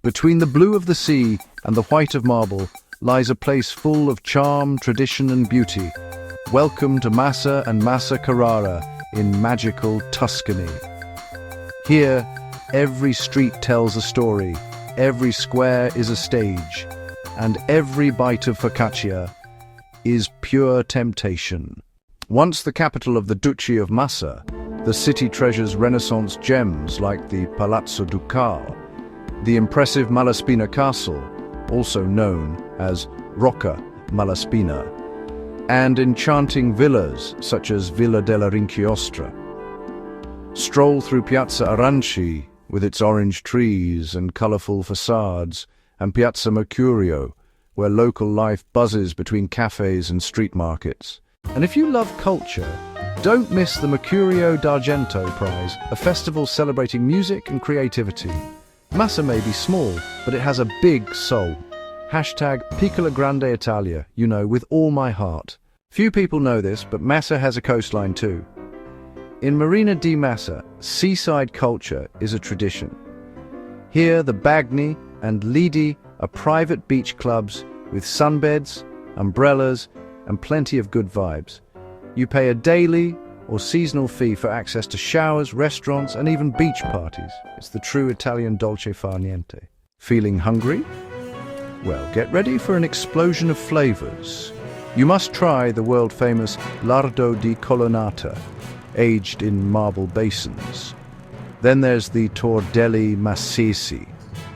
Between the blue of the sea and the white of marble lies a place full of charm, tradition and beauty. Welcome to Massa and Massa-Carrara in magical Tuscany. Here, every street tells a story, every square is a stage, and every bite of focaccia is pure temptation. Once the capital of the Duchy of Massa, the city treasures Renaissance gems like the Palazzo Ducale, the impressive Malaspina Castle, also known as Rocca Malaspina, and enchanting villas such as Villa della Rinchiostra. Stroll through Piazza Aranci with its orange trees and colourful facades, and Piazza Mercurio, where local life buzzes between cafes and street markets. And if you love culture, don't miss the Mercurio d'Argento Prize, a festival celebrating music and creativity. Massa may be small, but it has a big soul. Hashtag Piccola Grande Italia, you know, with all my heart. Few people know this, but Massa has a coastline too. In Marina di Massa, seaside culture is a tradition. Here, the Bagni and Lidi are private beach clubs with sunbeds, umbrellas, and plenty of good vibes. You pay a daily or seasonal fee for access to showers, restaurants, and even beach parties. It's the true Italian dolce far niente. Feeling hungry? Well, get ready for an explosion of flavors. You must try the world-famous Lardo di Colonnata, aged in marble basins. Then there's the Tordelli Massesi,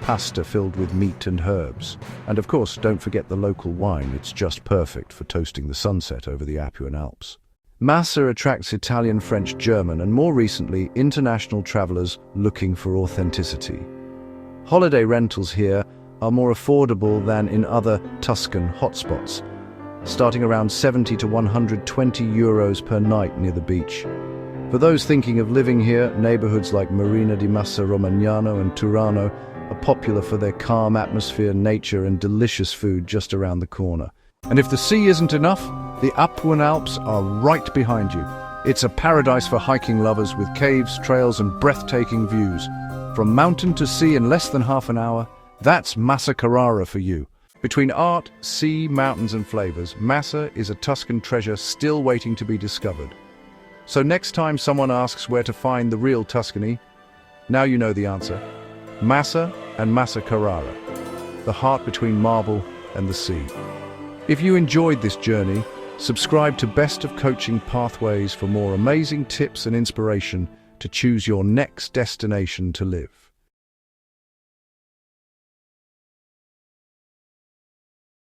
pasta filled with meat and herbs. And of course, don't forget the local wine. It's just perfect for toasting the sunset over the Apuan Alps. Massa attracts Italian, French, German, and more recently, international travelers looking for authenticity. Holiday rentals here are more affordable than in other Tuscan hotspots, starting around 70 to 120 euros per night near the beach. For those thinking of living here, neighborhoods like Marina di Massa Romagnano and Turano are popular for their calm atmosphere, nature, and delicious food just around the corner. And if the sea isn't enough, the Apuan Alps are right behind you. It's a paradise for hiking lovers with caves, trails, and breathtaking views. From mountain to sea in less than half an hour, that's Massa-Carrara for you. Between art, sea, mountains, and flavors, Massa is a Tuscan treasure still waiting to be discovered. So next time someone asks where to find the real Tuscany, now you know the answer. Massa and Massa-Carrara, the heart between marble and the sea. If you enjoyed this journey, subscribe to Best of Coaching Pathways for more amazing tips and inspiration to choose your next destination to live.